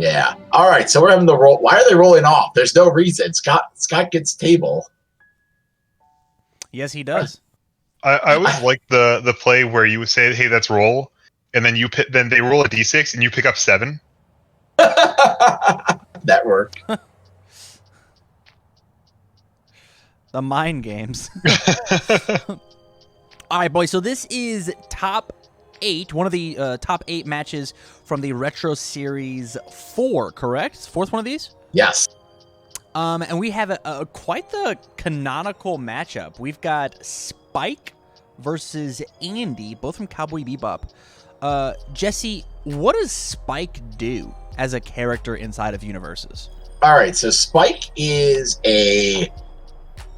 Yeah. All right. So we're having the roll. Why are they rolling off? There's no reason. Scott gets table. Yes, he does. I always like the play where you would say, "Hey, that's roll," and then then they roll a d6 and you pick up 7. That worked. The mind games. All right, boys. So this is top 8, one of the top 8 matches from the Retro Series 4, correct? Fourth one of these? Yes. And we have quite the canonical matchup. We've got Spike versus Andy, both from Cowboy Bebop. Jesse, what does Spike do as a character inside of UniVersus? All right, so Spike is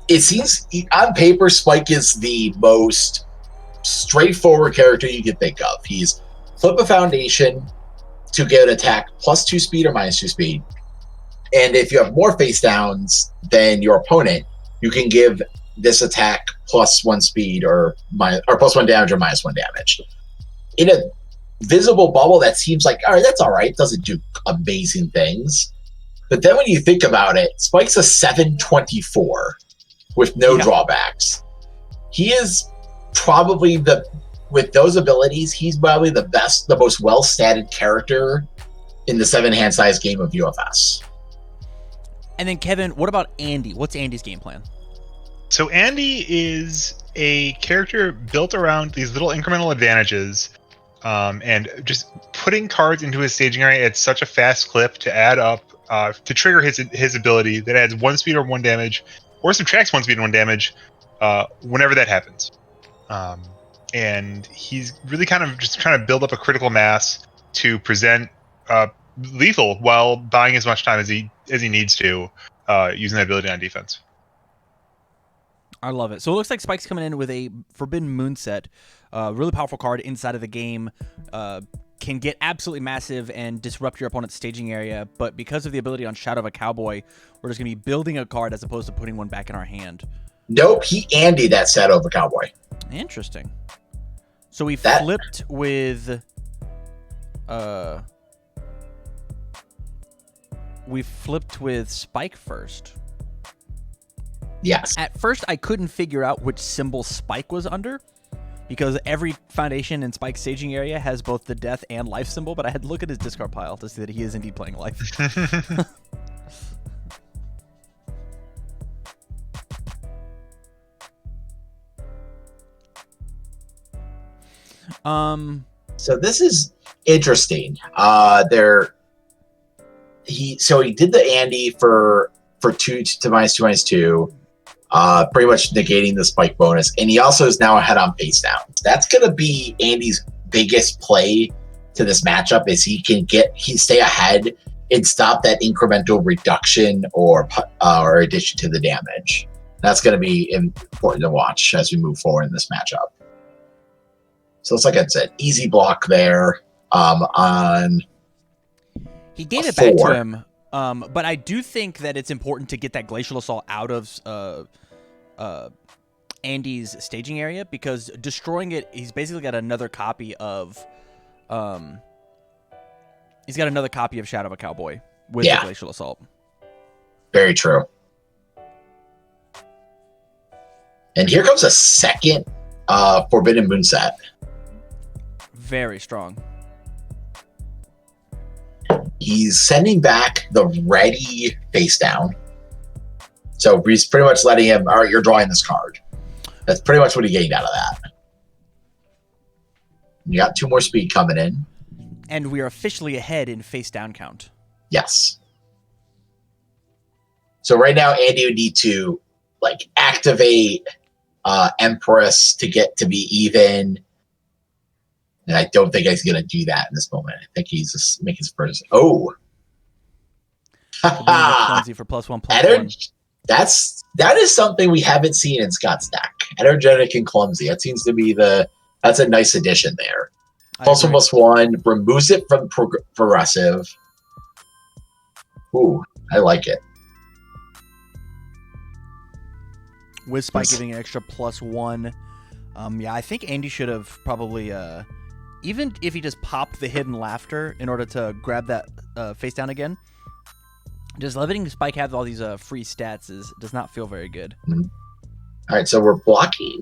it seems on paper, Spike is the most straightforward character you can think of. He's flip a foundation to get an attack plus 2 speed or minus 2 speed. And if you have more face downs than your opponent, you can give this attack plus 1 speed or plus 1 damage or minus 1 damage. In a visible bubble, that seems like, all right, that's all right. It doesn't do amazing things. But then when you think about it, Spike's a 724 with no drawbacks. He is probably with those abilities, he's probably the best, the most well-statted character in the 7-hand size game of UFS. And then, Kevin, what about Andy? What's Andy's game plan? So Andy is a character built around these little incremental advantages, and just putting cards into his staging area at such a fast clip to add up, to trigger his ability that adds 1 speed or 1 damage, or subtracts 1 speed and 1 damage, whenever that happens. And he's really kind of just trying to build up a critical mass to present lethal while buying as much time as he needs to, using that ability on defense. I love it. So it looks like Spike's coming in with a Forbidden Moonset, really powerful card inside of the game. Can get absolutely massive and disrupt your opponent's staging area, but because of the ability on Shadow of a Cowboy, we're just going to be building a card as opposed to putting one back in our hand. Nope, he Andy that Shadow of a Cowboy. Interesting. So we flipped with Spike first. Yes. At first, I couldn't figure out which symbol Spike was under, because every foundation in Spike's staging area has both the death and life symbol, but I had to look at his discard pile to see that he is indeed playing life. So this is interesting. He did the Andy for 2 to -2/-2, pretty much negating the Spike bonus, and he also is now ahead on face down. That's going to be Andy's biggest play to this matchup, is he can stay ahead and stop that incremental reduction or addition to the damage. That's going to be important to watch as we move forward in this matchup. So it's like I said, easy block there on. He gave it back to him, but I do think that it's important to get that Glacial Assault out of Andy's staging area, because destroying it, he's basically got another copy of Shadow of a Cowboy with the Glacial Assault. Very true. And here comes a second Forbidden Moonset. Very strong. He's sending back the ready face down. So he's pretty much letting him, all right, you're drawing this card. That's pretty much what he gained out of that. You got 2 more speed coming in. And we are officially ahead in face down count. Yes. So right now, Andy would need to activate Empress to get to be even. And I don't think he's going to do that in this moment. I think he's just making his first. Oh. Clumsy for +1/+1. That is something we haven't seen in Scott's deck. Energetic and clumsy. That seems to be that's a nice addition there. +1/+1 removes it from progressive. Ooh, I like it. With Spike giving an extra +1. I think Andy should have probably even if you just pop the hidden laughter in order to grab that face down again, just letting Spike have all these free stats does not feel very good. All right, so we're blocking.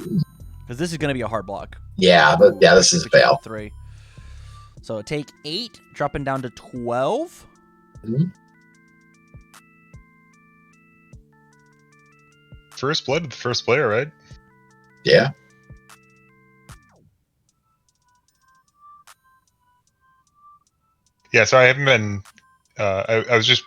Because this is going to be a hard block. Yeah, but this is a fail. 3. So take 8, dropping down to 12. Mm-hmm. First blood with the first player, right? Yeah. Yeah, so I haven't been... I was just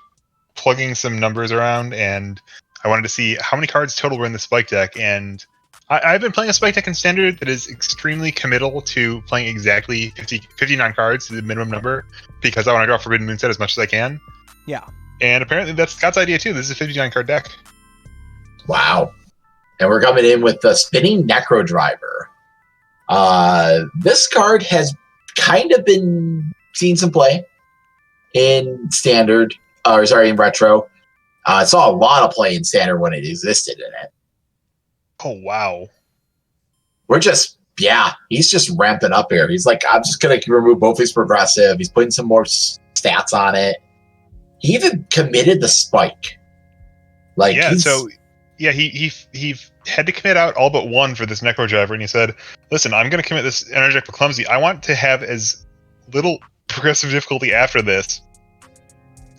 plugging some numbers around, and I wanted to see how many cards total were in the Spike deck, and I've been playing a Spike deck in Standard that is extremely committal to playing exactly 59 cards to the minimum number, because I want to draw Forbidden Moonset as much as I can. Yeah. And apparently that's Scott's idea too. This is a 59 card deck. Wow. And we're coming in with the Spinning Necro Driver. This card has kind of been seeing some play in Standard, in Retro. I saw a lot of play in Standard when it existed in it. Oh, wow. He's just ramping up here. He's like, I'm just going to remove both his progressive. He's putting some more stats on it. He even committed the Spike. He had to commit out all but one for this Necro Driver, and he said, listen, I'm going to commit this Energetic but Clumsy. I want to have as little progressive difficulty after this.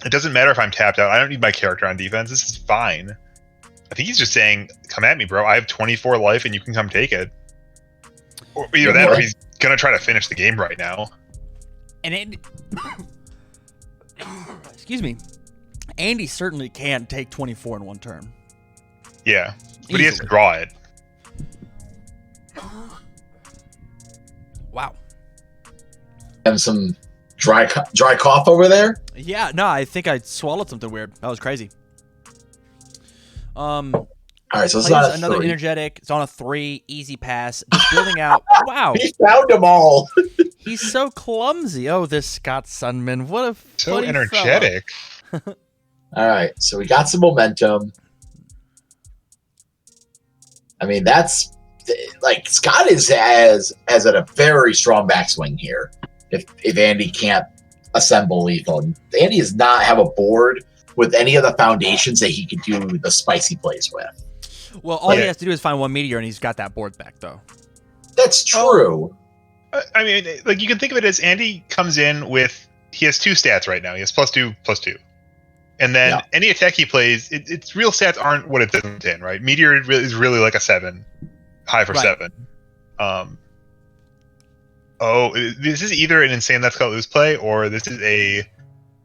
It doesn't matter if I'm tapped out. I don't need my character on defense. This is fine. I think he's just saying, come at me, bro. I have 24 life, and you can come take it. Or either that, or he's going to try to finish the game right now. And excuse me. Andy certainly can take 24 in one turn. Yeah, but Easily. he has to draw it. Wow. And some dry cough over there. Yeah, no, I think I swallowed something weird. That was crazy. All right, so it's not another 3. energetic. It's on a 3, easy pass. Just building out. Wow, He found them all. he's so clumsy. Oh, this Scott Sunman. What a So funny energetic. All right, so we got some momentum. I mean, that's like Scott is as at a very strong backswing here. If Andy can't assemble lethal, Andy does not have a board with any of the foundations that he could do the spicy plays with. Well, all he has to do is find one meteor, and he's got that board back, though. That's true. I mean, like, you can think of it as Andy comes in with, he has 2 stats right now. He has +2, +2. And then any attack he plays, its real stats aren't what it does in 10, right? Meteor is really like a 7, high for 7. This is either an insane Let's Cut Loose play, or this is a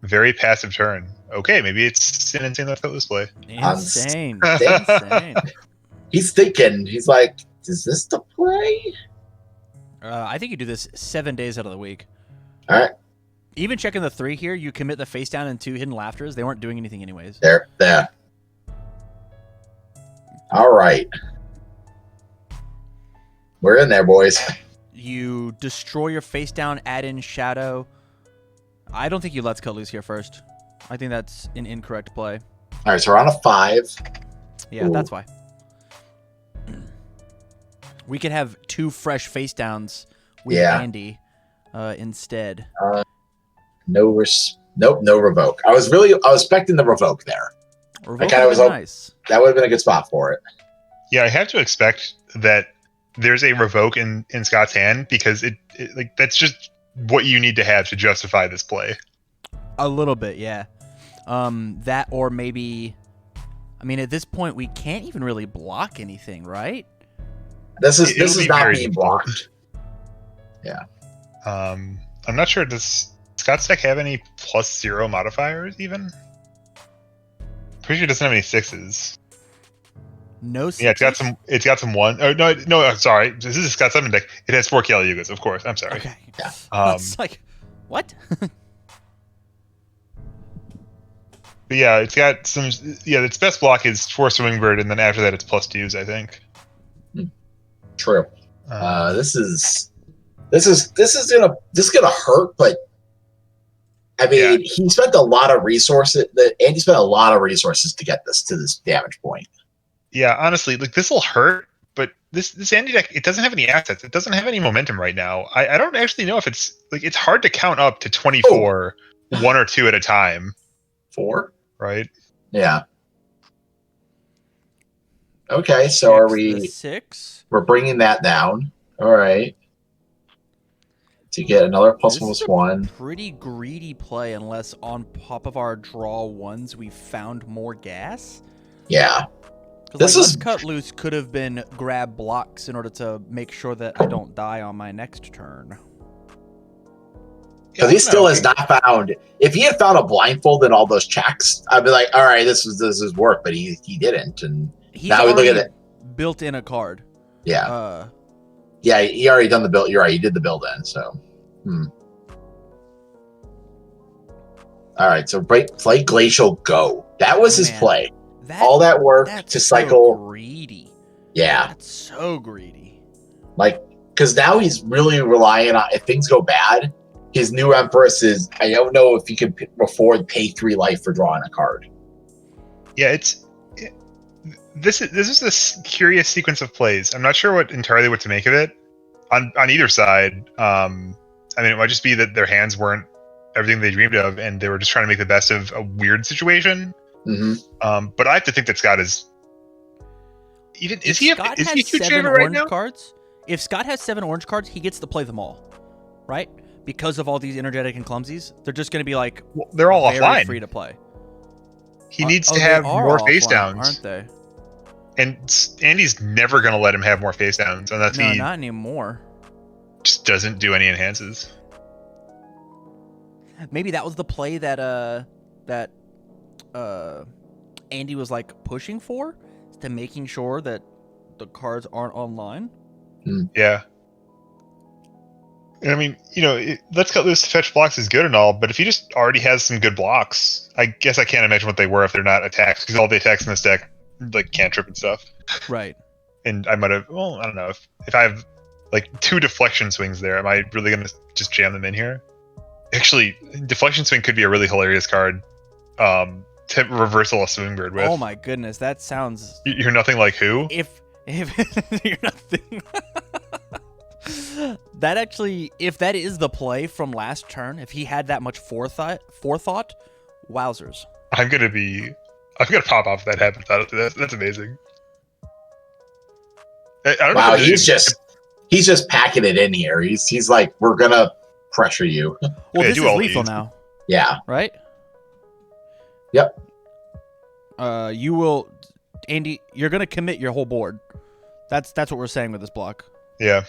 very passive turn. Okay, maybe it's an insane Let's Cut Loose play. Insane. Insane. He's thinking, he's like, is this the play? I think you do this 7 days out of the week. All right. Even checking the 3 here, you commit the face down and 2 hidden laughters. They weren't doing anything anyways. There. All right. We're in there, boys. You destroy your face down, add in shadow. I don't think you Let's Cut Loose here first. I think that's an incorrect play. All right, so we're on a 5. Yeah, Ooh. that's why. We could have 2 fresh face downs with Andy instead. No revoke. I was expecting the revoke there. Revoke I was nice. That would have been a good spot for it. Yeah, I have to expect that there's a revoke in Scott's hand, because it that's just what you need to have to justify this play. A little bit, yeah. That, or maybe, I mean, at this point we can't even really block anything, right? This is not being blocked. Yeah. I'm not sure. Does Scott's deck have any +0 modifiers even? Pretty sure it doesn't have any 6s. No 6s? Yeah, it's got some 1. Oh, no, sorry. This is a Scott 7 deck. It has 4 Yugas, of course. I'm sorry. Okay. Yeah. It's like, what? But yeah, it's got some. Yeah, its best block is 4 Swingbird, and then after that, it's +2s, I think. True. This is gonna hurt, but I mean, he spent a lot of resources. Andy spent a lot of resources to get this to this damage point. Yeah, honestly, like, this will hurt, but this Andy deck, it doesn't have any assets. It doesn't have any momentum right now. I don't actually know if it's like it's hard to count up to 24, one or two at a time. 4? Right? Yeah. Okay, so Six, are the we? 6. We're bringing that down. All right. To get another This is plus a 1. pretty greedy play unless on top of our draw ones we found more gas. Yeah. Because This like, is- Let's Cut Loose could have been grab blocks in order to make sure that I don't die on my next turn. Because he still has not found. If he had found a blindfold in all those checks, I'd be like, all right, this is work. But he didn't, and He's now we look at already it. built in a card. Yeah, yeah, he already done the build. You're right, he did the build in. So, all right. So play Glacial Go. That was his play. All that work to cycle. So greedy. Yeah, That's so greedy. like because now he's really relying on if things go bad. His new Empress is. I don't know if he could afford pay 3 life for drawing a card. Yeah, this is this curious sequence of plays. I'm not sure what to make of it on either side. I mean, it might just be that their hands weren't everything they dreamed of, and they were just trying to make the best of a weird situation. Mm-hmm. But I have to think that Scott is even. Is he a huge favorite right now? Cards? If Scott has 7 orange cards, he gets to play them all, right? Because of all these energetic and clumsies, they're just going to be like they're all very offline. free to play. He needs to have more face downs, aren't they? And Andy's never going to let him have more face downs unless he not anymore. Just doesn't do any enhances. Maybe that was the play that Andy was like pushing for, to making sure that the cards aren't online. Yeah. I mean, Let's Cut Loose to fetch blocks is good and all, but if he just already has some good blocks, I guess I can't imagine what they were if they're not attacks, because all the attacks in this deck, like cantrip and stuff. Right. And I might have, I don't know, if I have like 2 deflection swings there, am I really going to just jam them in here? Actually, deflection swing could be a really hilarious card to reversal a Swingbird with. Oh my goodness, that sounds... You're nothing like who? If you're nothing... That actually, if that is the play from last turn, if he had that much forethought, wowzers. I'm gonna pop off if that happens. That's amazing. I don't Wow, know he's just packing it in here. He's like, we're gonna pressure you. Well, this is lethal now. Yeah. Right? Yep. You will, Andy, you're gonna commit your whole board. That's what we're saying with this block. Yeah.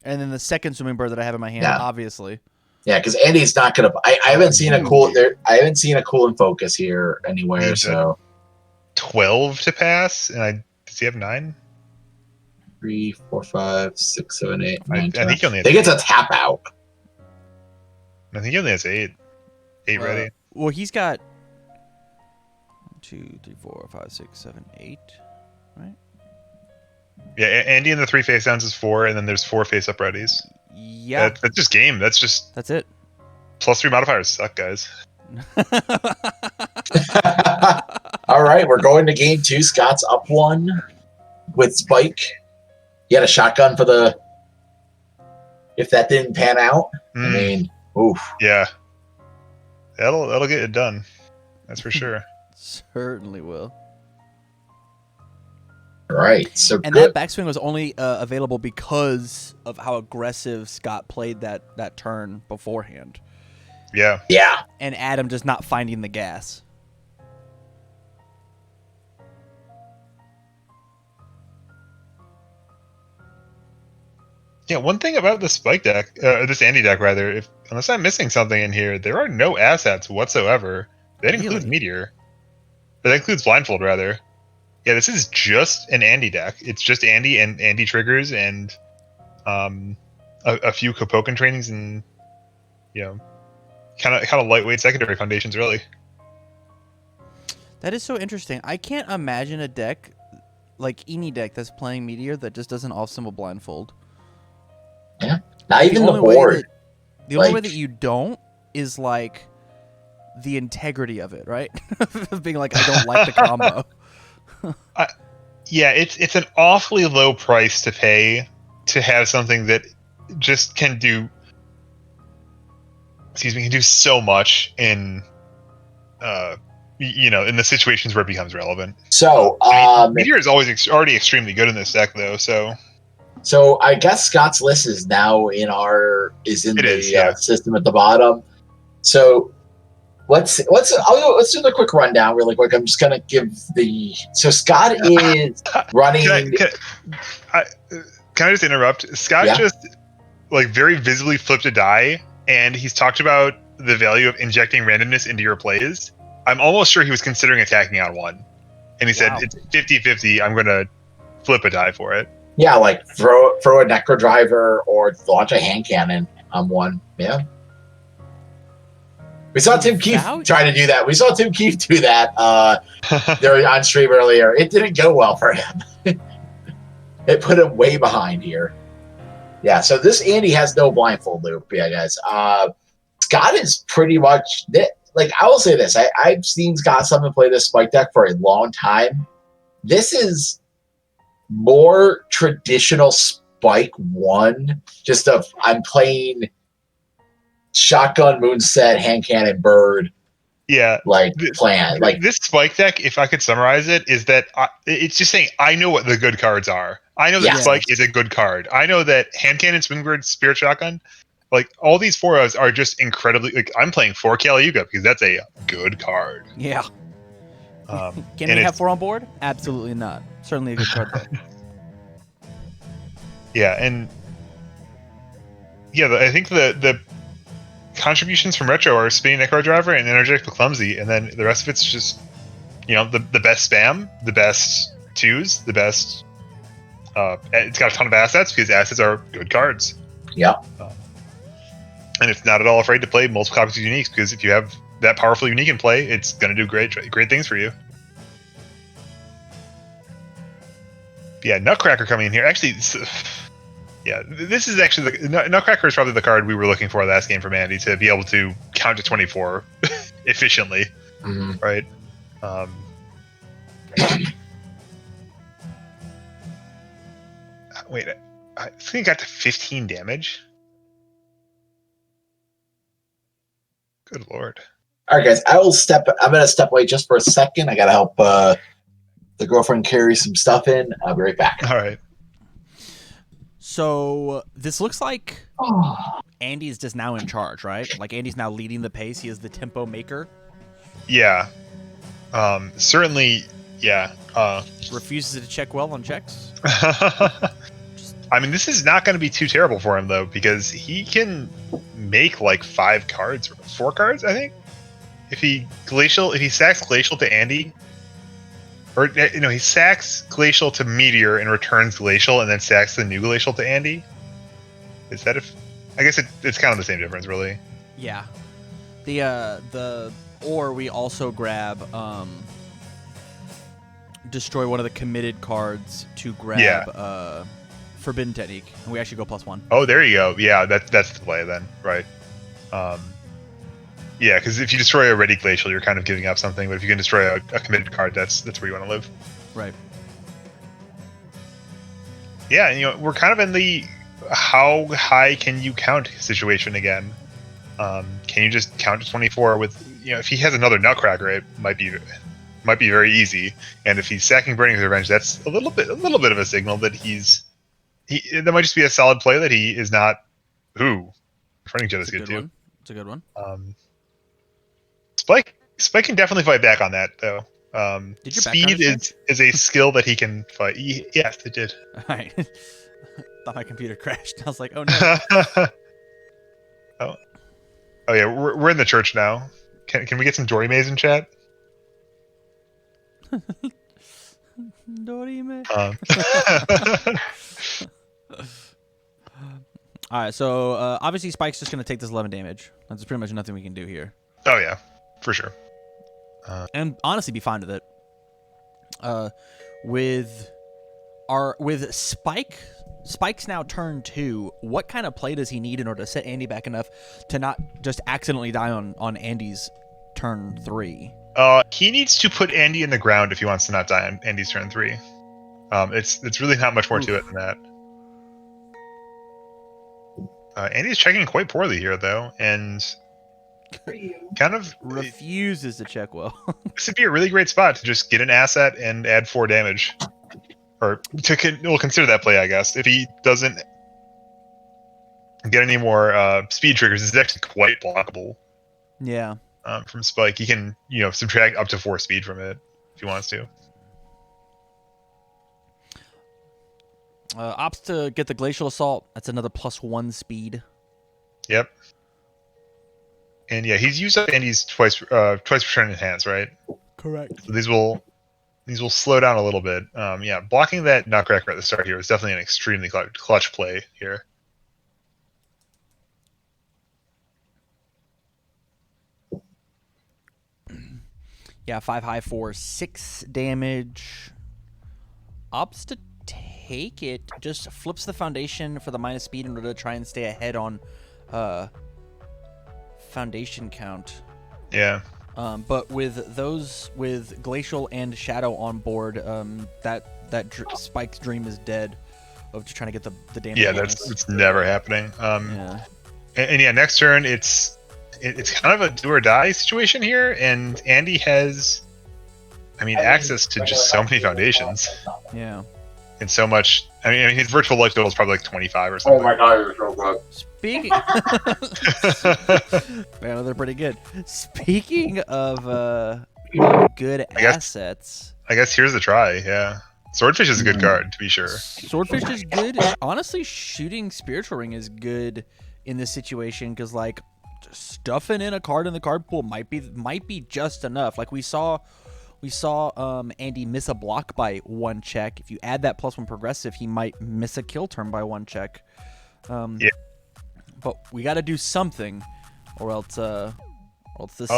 And then the second Swimming Bird that I have in my hand, obviously. Yeah, because Andy's not gonna. I haven't seen a cool there. I haven't seen a cool and focus here anywhere. So 12 to pass, and does he have 9? 3, 4, 5, 6, 7, 8, 9, 10. I think he only has they get to tap out. I think he only has 8. 8 ready. Well, he's got 1, 2, 3, 4, 5, 6, 7, 8. Right. Yeah, Andy in the 3 face downs is 4, and then there's 4 face up readies. Yeah. That's just game. That's it. +3 modifiers suck, guys. All right, we're going to game 2. Scott's up 1 with Spike. He had a shotgun for the. If that didn't pan out, I mean, oof. Yeah. That'll get it done. That's for sure. Certainly will. Right. So and that backswing was only available because of how aggressive Scott played that turn beforehand. Yeah. Yeah. And Adam just not finding the gas. Yeah, one thing about the Spike deck, this Andy deck rather, unless I'm missing something in here, there are no assets whatsoever. That includes Meteor. That includes Blindfold, rather. Yeah, this is just an Andy deck. It's just Andy and Andy triggers and a few Kapokan trainings and kind of lightweight secondary foundations, really. That is so interesting. I can't imagine a deck like Eni deck that's playing Meteor that just doesn't off-symbol Blindfold. Yeah, not even the board. The only way that you don't is like the integrity of it, right? Being like, I don't like the combo. Yeah, it's an awfully low price to pay to have something that just can do. Excuse me, can do so much in, in the situations where it becomes relevant. So, Meteor is always already extremely good in this deck, though. So I guess Scott's list is now in the system at the bottom. So let's do the quick rundown really quick. I'm just gonna give Scott is running. Can I just interrupt? Scott just very visibly flipped a die, and he's talked about the value of injecting randomness into your plays. I'm almost sure he was considering attacking on one, and he said it's 50-50. I'm gonna flip a die for it. Yeah, like throw a Necro Driver or launch a hand cannon on one. Yeah. We saw Tim Keefe try to do that. We saw Tim Keefe do that there on stream earlier. It didn't go well for him. It put him way behind here. Yeah, so this Andy has no blindfold loop. Yeah, guys. Scott is pretty much like, I will say this. I've seen Scott Summon play this spike deck for a long time. This is more traditional spike one, I'm playing shotgun, moonset, hand cannon, bird. Yeah, plan. This spike deck, if I could summarize it, is that it's just saying I know what the good cards are. I know that spike is a good card. I know that hand cannon, swingbird, spirit shotgun, all these 4-ofs are just incredibly. I'm playing 4 Caliuga because that's a good card. Yeah. Can we have 4 on board? Absolutely not. Certainly a good card though. Yeah, and I think the contributions from Retro are Spinning Necro Driver and Energetic but Clumsy, and then the rest of it's just, the best spam, the best twos, the best. It's got a ton of assets because assets are good cards. Yeah. And it's not at all afraid to play multiple copies of uniques because if you have that powerful unique in play, it's going to do great things for you. Yeah, Nutcracker coming in here. Actually, yeah, this is actually Nutcracker is probably the card we were looking for last game from Andy to be able to count to 24 efficiently, right? Wait, I think it got to 15 damage. Good lord! All right, guys, I'm gonna step away just for a second. I gotta help the girlfriend carry some stuff in. I'll be right back. All right. So this looks like Andy's just now in charge, right? Like Andy's now leading the pace. He is the tempo maker. Yeah. Certainly. Yeah. Refuses to check well on checks. I mean, this is not going to be too terrible for him though, because he can make 5 cards, 4 cards, I think. If he sacks Glacial to Andy. Or, he sacks Glacial to Meteor and returns Glacial and then sacks the new Glacial to Andy. Is that I guess it's kind of the same difference, really. Yeah. Or we also grab, destroy one of the committed cards to grab, Forbidden Technique. And we actually go +1. Oh, there you go. Yeah, that's the play then, right? Yeah, because if you destroy a ready Glacial, you're kind of giving up something. But if you can destroy a committed card, that's where you want to live. Right. Yeah, and we're kind of in the how high can you count situation again. Can you just count to 24 with if he has another Nutcracker, it might be very easy. And if he's sacking Burning Revenge, that's a little bit of a signal that that might just be a solid play that he is not. Ooh, Running Jet is good too. It's a good one. Spike can definitely fight back on that though. Speed is a skill that he can fight. Yes, it did. All right. Thought my computer crashed. I was like, oh no. Oh yeah, we're in the church now. Can we get some Dory Maze in chat? Dory Maze. All right, so obviously Spike's just going to take this 11 damage. That's pretty much nothing we can do here. Oh, yeah, for sure. And honestly be fine with it. With Spike's now turn 2, what kind of play does he need in order to set Andy back enough to not just accidentally die on Andy's turn 3? He needs to put Andy in the ground if he wants to not die on Andy's turn 3. It's really not much more to it than that. Andy's checking quite poorly here, though, and kind of refuses to check well. This would be a really great spot to just get an asset and add 4 damage. Or we'll consider that play, I guess. If he doesn't get any more speed triggers, this is actually quite blockable. Yeah. From Spike, he can subtract up to 4 speed from it if he wants to. Opts to get the Glacial Assault. That's another +1 speed. Yep. And yeah, he's used up Andy's twice per turn enhance, right? Correct. So these will slow down a little bit. Yeah, blocking that Nutcracker at the start here is definitely an extremely clutch play here. Yeah, 5 high for 6 damage. Opts to take it. Just flips the foundation for the minus speed in order to try and stay ahead on foundation count. Yeah. But with Glacial and Shadow on board, Spike's dream is dead of just trying to get the damage. Yeah, it's never happening. Yeah. And yeah, next turn it's kind of a do or die situation here, and Andy has, access to just so many foundations. Yeah. And so much. His virtual life total is probably like 25 or something. Oh my god, you're so good. Speaking, man, they're pretty good. Speaking of good assets, I guess here's the try. Yeah, Swordfish is a good card to be sure. Swordfish is good. Honestly, shooting Spiritual Ring is good in this situation because stuffing in a card in the card pool might be just enough. Like we saw Andy miss a block by 1 check. If you add that +1 progressive, he might miss a kill turn by 1 check. Yeah. But we got to do something, or else the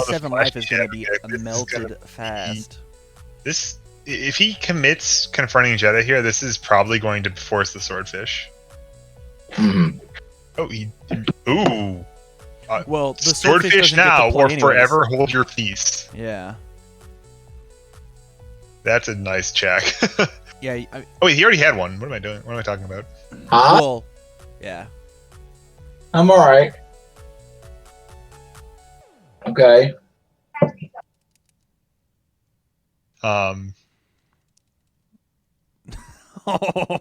7 life is going to be melted fast. If he commits confronting Jetta here, this is probably going to force the Swordfish. Oh, ooh. Well, the Swordfish now or forever hold your peace. Yeah. That's a nice check. Yeah. Oh, wait, he already had one. What am I doing? What am I talking about? Well, yeah. I'm alright. Okay. Oh,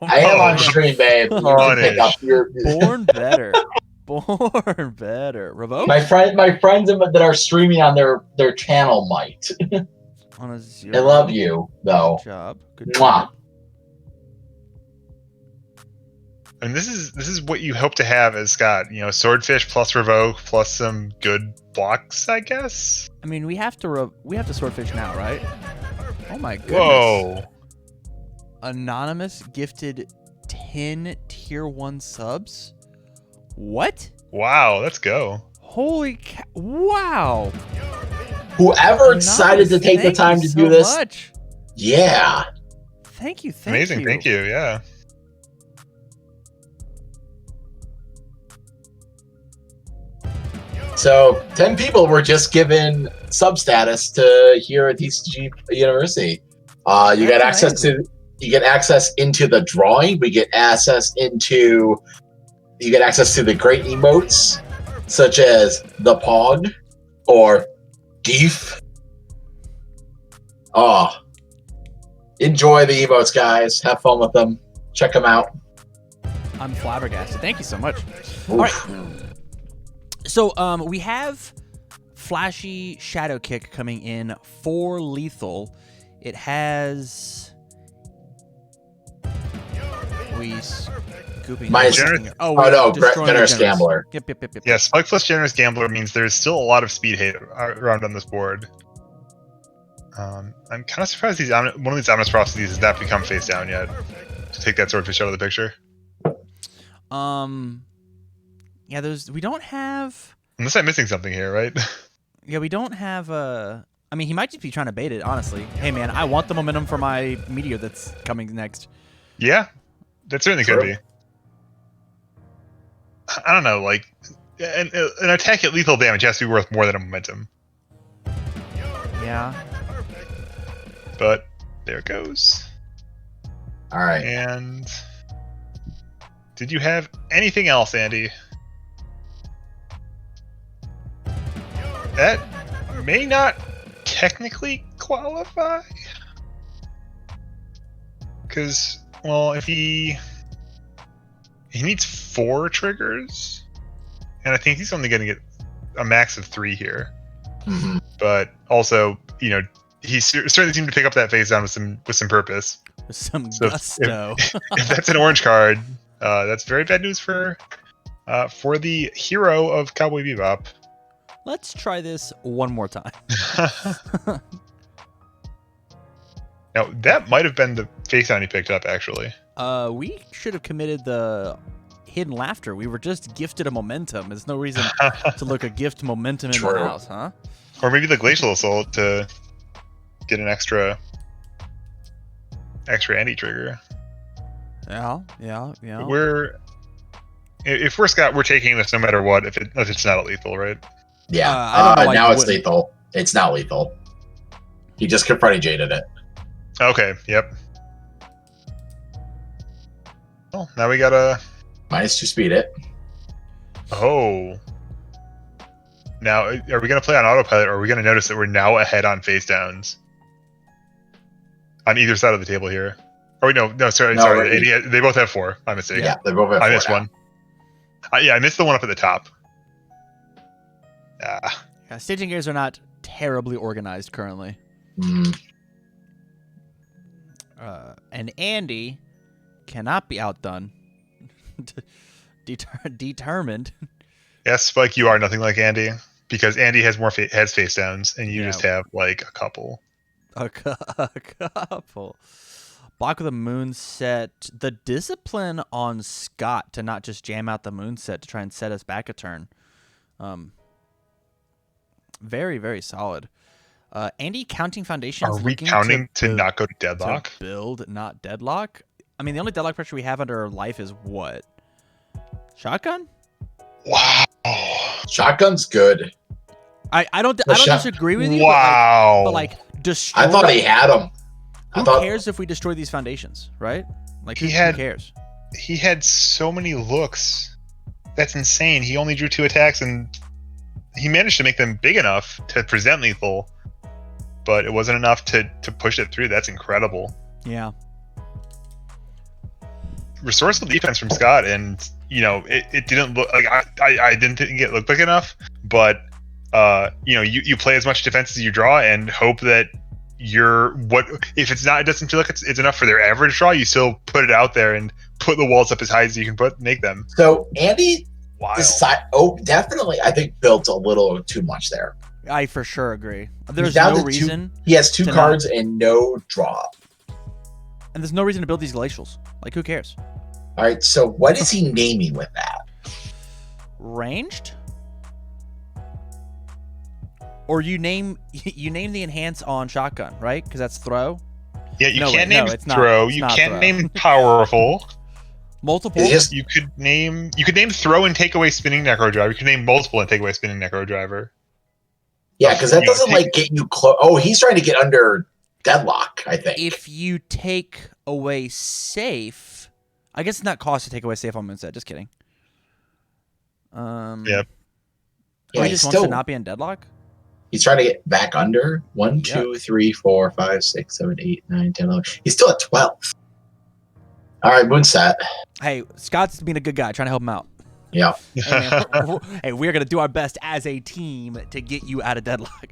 I am on stream, babe. You can pick up your... Born better. Born better. Revoke? My friends that are streaming on their channel might. On a 0. I love you, though. Good job. Good Mwah. job. And this is what you hope to have as Scott. Swordfish plus Revoke plus some good blocks, I guess. We have to Swordfish now, right? Oh my goodness. Whoa. Anonymous gifted 10 tier 1 subs. What? Wow, let's go. Holy cow. Wow. Whoever decided to take the time to do this. Much. Yeah. Thank you. Amazing. Thank you. Yeah. So 10 people were just given sub status to here at TCG University. You get access into the drawing. You get access to the great emotes such as the Pog or Deef. Oh, enjoy the emotes, guys. Have fun with them. Check them out. I'm flabbergasted. Thank you so much. Oof. All right. So we have Flashy Shadow Kick coming in for lethal. It has Generous Gambler. Yep. Yeah, Spike plus Generous Gambler means there's still a lot of speed hate around on this board. I'm kind of surprised one of these Omnus Prophecies has not become face down yet to take that Swordfish out of the picture. Yeah, we don't have... Unless I'm missing something here, right? Yeah, we don't have he might just be trying to bait it, honestly. Hey, man, I want the momentum for my Meteor that's coming next. Yeah, that certainly could be. I don't know, an attack at lethal damage has to be worth more than a momentum. Yeah. But there it goes. All right. And did you have anything else, Andy? That may not technically qualify. Because, well, if he needs 4 triggers, and I think he's only going to get a max of 3 here. Mhm. But also, he certainly seemed to pick up that face down with some purpose. With some So gusto. If that's an orange card, that's very bad news for the hero of Cowboy Bebop. Let's try this one more time. Now, that might have been the face down he picked up, actually. We should have committed the hidden laughter. We were just gifted a momentum. There's no reason to look a gift momentum in the True. house, huh? Or maybe the Glacial Assault to get an extra Andy trigger. Yeah. If we're Scott, we're taking this no matter what. If it's not lethal, right? Yeah. I don't know why now you it's wouldn't. lethal. It's not lethal. He just confronted jaded it. Okay. Yep. Well, now we gotta. -2 speed it. Oh. Now, are we gonna play on autopilot, or are we gonna notice that we're now ahead on face downs on either side of the table here? Oh wait, no, sorry. They both have 4. My mistake. Yeah, they both have 4 I missed now. one. I missed the one up at the top. Yeah, staging gears are not terribly organized currently. Mhm. And Andy cannot be outdone. Determined. Yes, Spike, you are nothing like Andy, because Andy has more has face downs, and you just have like a couple. A couple. Block with a moon set. The discipline on Scott to not just jam out the moon set to try and set us back a turn. Very, very solid. Andy counting foundations. Are we counting to not go to deadlock? To build, not deadlock. I mean, the only deadlock pressure we have under life is what? Shotgun? Wow. Shotgun's good. I don't disagree with you. Wow. But like destroy. I thought he had him. Who cares if we destroy these foundations, right? Like who cares? He had so many looks. That's insane. He only drew 2 attacks, and he managed to make them big enough to present lethal, but it wasn't enough to push it through. That's incredible. Yeah. Resourceful defense from Scott, and it didn't look like I didn't think it looked big enough, but you play as much defense as you draw and hope that if it doesn't feel like it's enough for their average draw, you still put it out there and put the walls up as high as you can make them. So Andy Wild. Definitely, I think built a little too much there. I for sure agree. There's He's down no to reason. He has 2 cards and no draw. And there's no reason to build these glacials. Like, who cares? All right, so what is he naming with that? Ranged? Or you name the enhance on shotgun, right? Because that's throw. Yeah, you can't name it's throw. Not, it's you not can't throw. name powerful. Multiple. You could name throw and take away spinning necro driver. You could name multiple and take away spinning necro driver. Yeah, because that doesn't get you close. Oh, he's trying to get under deadlock, I think. If you take away safe, I guess it's not cost to take away safe on moonset. Just kidding. Yep. Yeah, he just wants to not be in deadlock. He's trying to get back under 1, 2, 3, 4, 5, 6, 7, 8, 9, 10, 11. He's still at 12. All right, moonset. Hey, Scott's being a good guy, trying to help him out. Yeah. Hey, we're gonna do our best as a team to get you out of deadlock.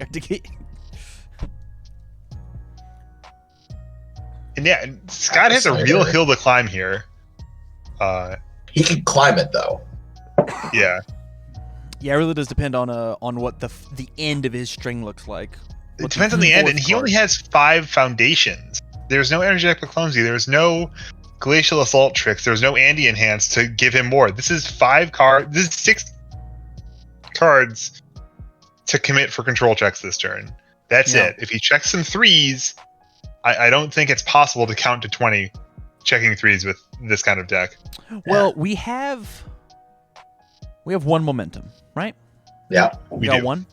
And yeah, Scott has a real hill to climb here. He can climb it though. Yeah. Yeah, it really does depend on what the end of his string looks like. It depends on the end, and he only has 5 foundations. There's no energetic clumsy. There's no glacial assault tricks. There's no Andy enhance to give him more. This is 5 cards. This is 6 cards to commit for control checks this turn. That's it. If he checks some 3s, I don't think it's possible to count to 20 checking 3s with this kind of deck. Well, we have 1 momentum, right? Yeah, we got 1.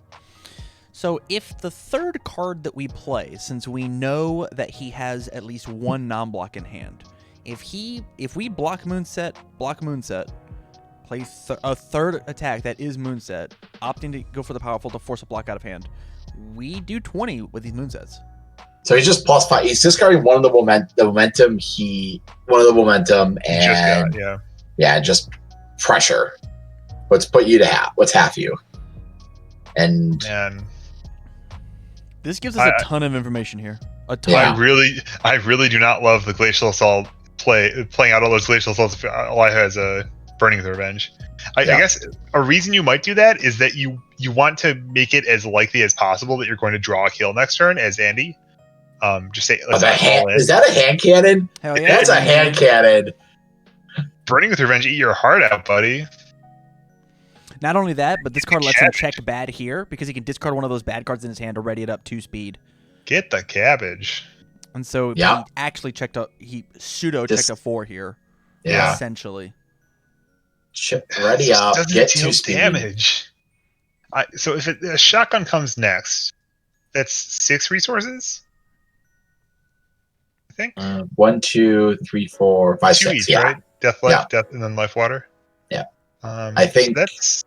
So if the third card that we play, since we know that he has at least 1 non-block in hand, If we block Moonset, play a third attack that is Moonset, opting to go for the powerful to force a block out of hand, we do 20 with these Moonsets. So he's just +5. He's discarding one of the momentum, and just pressure. Let's put you to half. What's half you? And this gives us a ton of information here. A ton. I really do not love the Glacial Assault playing out all those Glacial Assaults. All I have is a Burning with Revenge. I guess a reason you might do that is that you want to make it as likely as possible that you're going to draw a kill next turn as Andy. Just say, is that a hand cannon? Hell yeah, that's a hand cannon. Burning with Revenge, eat your heart out, buddy. Not only that, but this card lets him check bad here because he can discard one of those bad cards in his hand to ready it up 2 speed. Get the cabbage. And so he actually checked up. He checked a 4 here. Yeah, essentially. Ready up. Get 2 speed. Damage. So if a shotgun comes next, that's 6 resources. I think 1, 2, 3, 4, 5, 6. Each, right? Death, life, death, and then life, water. Yeah. I think that's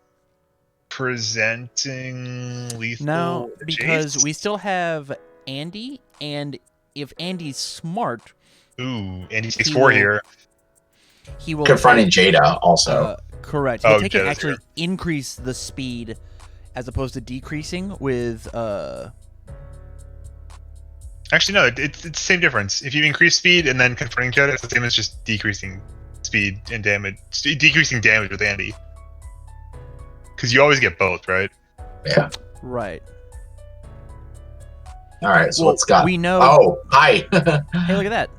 presenting lethal. No, because we still have Andy, and if Andy's smart, Andy takes 4 here. He will confronting Jada also. Correct. He'll take it actually increase the speed as opposed to decreasing with. Actually, no. It's the same difference. If you increase speed and then confronting Jada, it's the same as just decreasing speed and damage, decreasing damage with Andy. Because you always get both, right? Yeah. Right. All right. So what's got? We know. Oh, hi. Hey, look at that.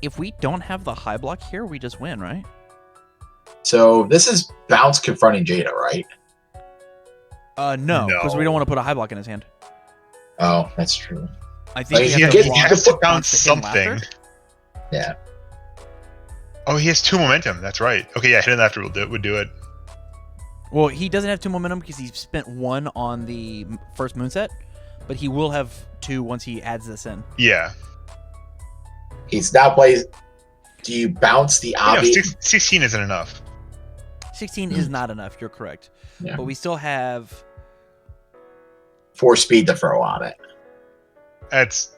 If we don't have the high block here, we just win, right? So this is bounce confronting Jada, right? No, because we don't want to put a high block in his hand. Oh, that's true. I think he has to bounce something. Yeah. Oh, he has 2 momentum. That's right. Okay, yeah, hidden laughter would do it. Well, he doesn't have 2 momentum because he spent 1 on the first Moonset, but he will have 2 once he adds this in. Yeah. He's now plays. Do you bounce the obvious? 16 isn't enough. 16 is not enough. You're correct. Yeah. But we still have 4 speed to throw on it. That's.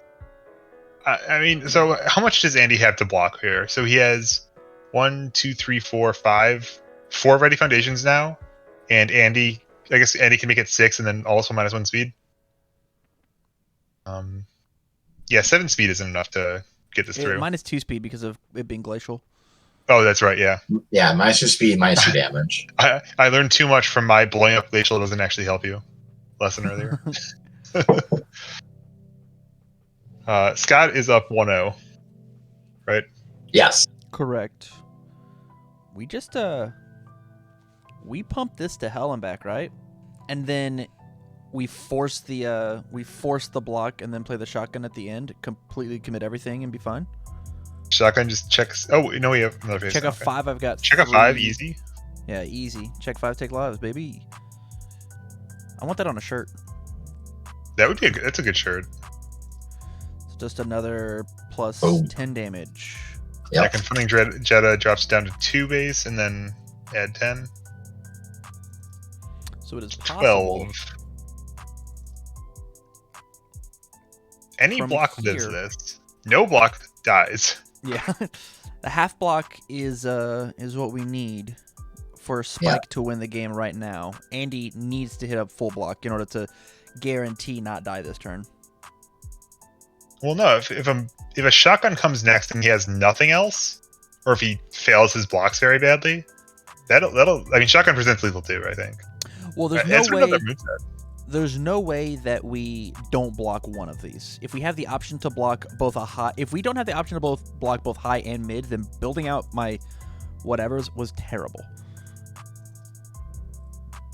I mean, so how much does Andy have to block here? So he has 1, 2, 3, 4, 5, 4 ready foundations now, and Andy. I guess Andy can make it 6, and then also -1 speed. Yeah, 7 speed isn't enough to get this through. -2 speed because of it being glacial. Oh, that's right. Yeah. Yeah, -2 speed, -2 damage. I learned too much from my blowing up glacial doesn't actually help you lesson earlier. Scott is up 1-0, right? Yes. Correct. We just we pumped this to hell and back, right? And then we force the block and then play the shotgun at the end, completely commit everything and be fine. Shotgun just checks. Oh no, we have another face. Check a 5. I've got. Check 3. a 5, easy. Yeah, easy. Check 5, take lives, baby. I want that on a shirt. That would be that's a good shirt. It's just another plus 10 damage. Yep. Yeah, confronting Jetta drops down to 2 base and then add 10. So it is possible. 12. Any block lives this. No block dies. Yeah, the half block is what we need for Spike to win the game right now. Andy needs to hit up full block in order to guarantee not die this turn. Well, no. If a shotgun comes next and he has nothing else, or if he fails his blocks very badly, that'll. I mean, shotgun presents lethal too. I think. Well, there's no way that we don't block one of these. If we have the option to block both if we don't have the option to block both high and mid, then building out my whatevers was terrible.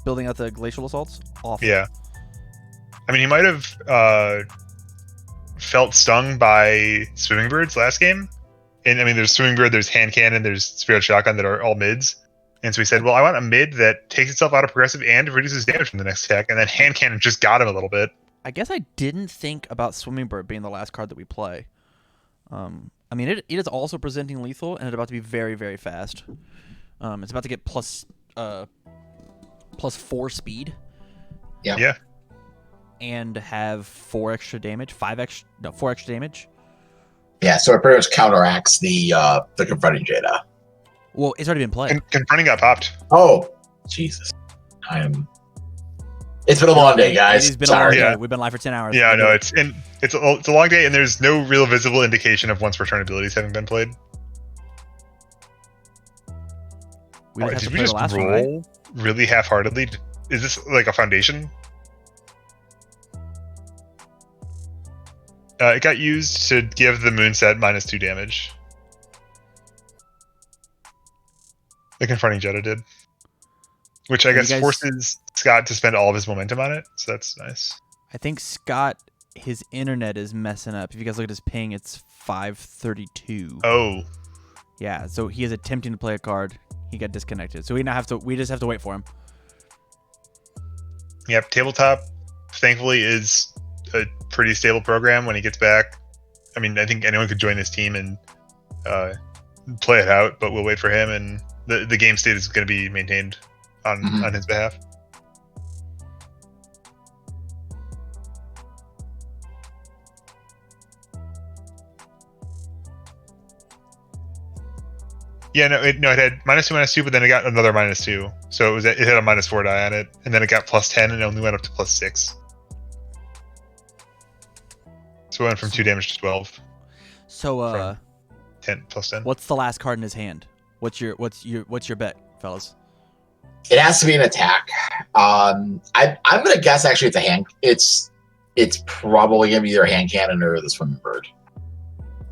Building out the glacial assaults, awful. Yeah. I mean, he might have felt stung by swimming birds last game. And I mean, there's swimming bird, there's hand cannon, there's spirit shotgun that are all mids. And so he said, well, I want a mid that takes itself out of progressive and reduces damage from the next attack. And then hand cannon just got him a little bit. I guess I didn't think about swimming bird being the last card that we play. I mean, it is also presenting lethal, and it's about to be very, very fast. It's about to get plus 4 speed. Yeah. And have 4 extra damage, 4 extra damage. Yeah, so it pretty much counteracts the confronting Jada. Well, it's already been played. Confronting got popped. Oh, Jesus. It's been a long day, guys. It has been Sorry. a long day. Yeah. We've been live for 10 hours. Yeah, no, it's a long day, and there's no real visible indication of once return abilities having been played. We just have to Did play we just the last roll one, right? really half-heartedly? Is this like a foundation? It got used to give the moonset -2 damage. The confronting Jetta did, which I guess forces Scott to spend all of his momentum on it. So that's nice. I think Scott, his internet is messing up. If you guys look at his ping, it's 532. Oh, yeah. So he is attempting to play a card. He got disconnected. So we just have to wait for him. Yep. Tabletop, thankfully, is a pretty stable program when he gets back. I mean, I think anyone could join this team and play it out, but we'll wait for him, and the game state is going to be maintained on his behalf. Yeah, no, it had -2, but then it got another -2. So it had a -4 die on it, and then it got +10, and it only went up to +6. So it went from 2 damage to 12. So 10 +10. What's the last card in his hand? What's your bet, fellas? It has to be an attack. I'm gonna guess actually it's a hand. It's probably gonna be either a hand cannon or the swimming bird.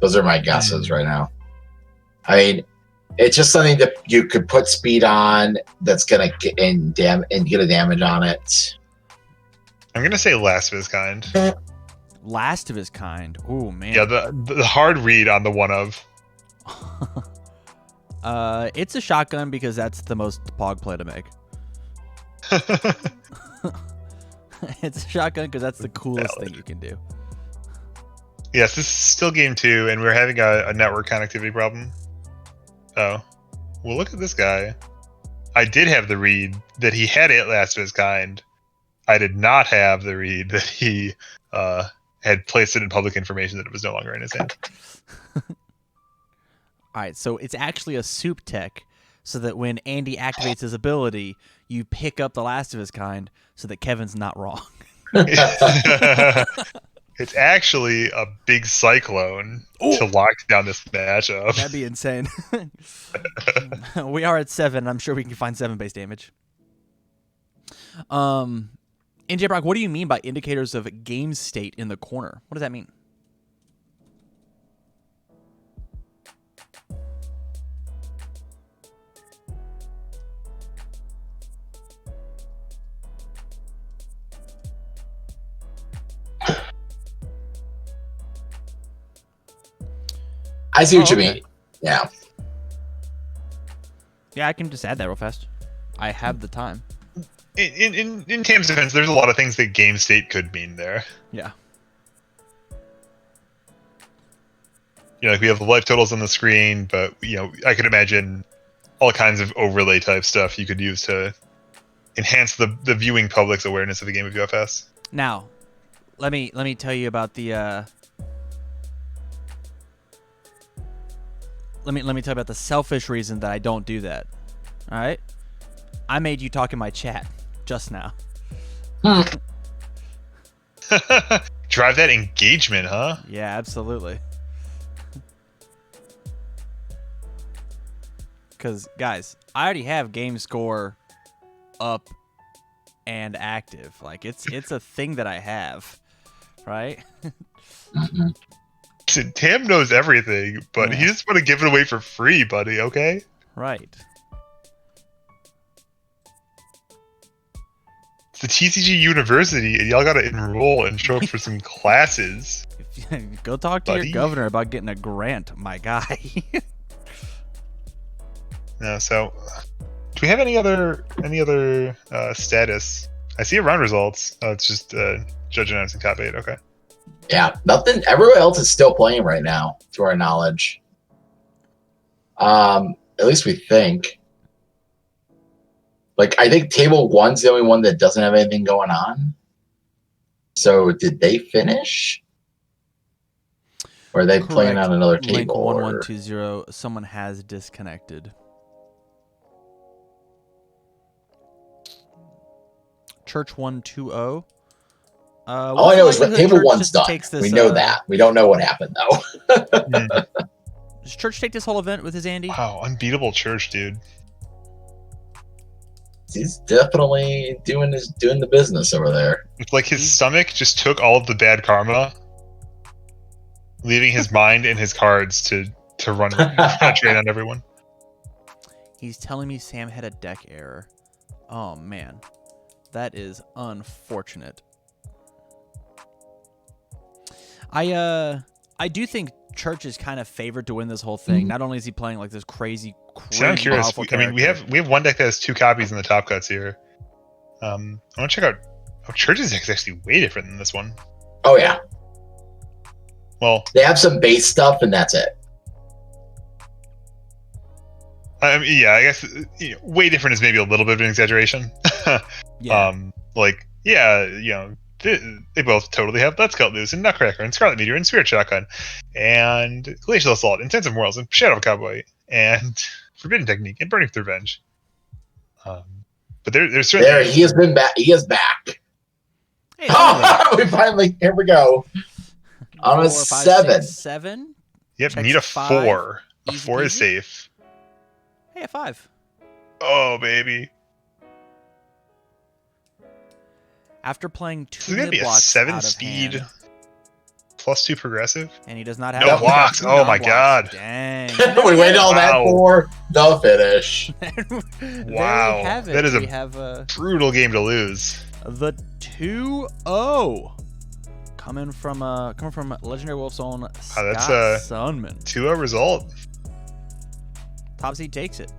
Those are my guesses right now. I mean, it's just something that you could put speed on that's gonna get get a damage on it. I'm gonna say last of his kind. Last of his kind. Oh man. Yeah, the hard read on the one of. It's a shotgun because that's the most pog play to make. It's a shotgun because that's the coolest thing you can do. Yes, this is still game 2, and we're having a network connectivity problem. Oh, well, look at this guy. I did have the read that he had it last of his kind. I did not have the read that he had placed it in public information that it was no longer in his hand. All right, so it's actually a soup tech, so that when Andy activates his ability, you pick up the last of his kind, so that Kevin's not wrong. It's actually a big cyclone to lock down this matchup. That'd be insane. We are at 7. I'm sure we can find 7 base damage. NJ Brock, what do you mean by indicators of game state in the corner? What does that mean? I see what you mean. Yeah. Yeah, I can just add that real fast. I have the time. In Tam's defense, there's a lot of things that game state could mean there. Yeah. You know, like we have the life totals on the screen, but I could imagine all kinds of overlay type stuff you could use to enhance the viewing public's awareness of the game of UFS. Now, let me tell you about the let me tell you about the selfish reason that I don't do that. All right? I made you talk in my chat just now. Drive that engagement, huh? Yeah, absolutely. Because, guys, I already have game score up and active. Like, it's a thing that I have, right? Tam knows everything, but he just want to give it away for free, buddy, okay? Right. It's the TCG University, and y'all gotta enroll and show up for some classes. Go talk to your governor about getting a grant, my guy. No, so do we have any other status? I see around results. Oh, it's just judge announcing top 8. Okay. Yeah, nothing. Everyone else is still playing right now, to our knowledge. At least we think. Like, I think table 1's the only one that doesn't have anything going on. So, did they finish? Or are they playing on another table? Link 1120. Someone has disconnected. Church 120. All I know is that table 1's done. We know that. We don't know what happened though. Does Church take this whole event with his Andy? Wow, unbeatable Church, dude. He's definitely doing the business over there. It's like his stomach just took all of the bad karma, leaving his mind and his cards to run train on everyone. He's telling me Sam had a deck error. Oh man, that is unfortunate. I do think Church is kind of favored to win this whole thing. Not only is he playing like this crazy So I'm curious. I mean, we have one deck that has 2 copies in the top cuts here. I want to check out. Oh, Church's deck is actually way different than this one. Oh yeah. Well, they have some base stuff, and that's it. I mean, yeah, I guess way different is maybe a little bit of an exaggeration. Yeah. Like, yeah, they both totally have Let's Cut Loose and Nutcracker and Scarlet Meteor and Spirit Shotgun and Glacial Assault, Intensive Morals and Shadow Cowboy and Forbidden Technique and Burning with Revenge. But there's certainly he has been back. He is back. Hey, we finally, here we go. On a 7. 7. Yep, Checks need a 5. 4. A Easy 4 is peasy. safe. Hey, a 5. Oh, baby. After playing 2 This is going to be a blocks 7 out of speed hand, plus 2 progressive. and he does not have No he's got blocks. 2 Oh my non-blocks. god. Dang. We waited all that Wow. for the finish. There Wow. you have it. That is we a have brutal game to lose. the 2-0 coming from Legendary Wolf's own Scott that's, Sunman. 2-0 result. Top seed takes it.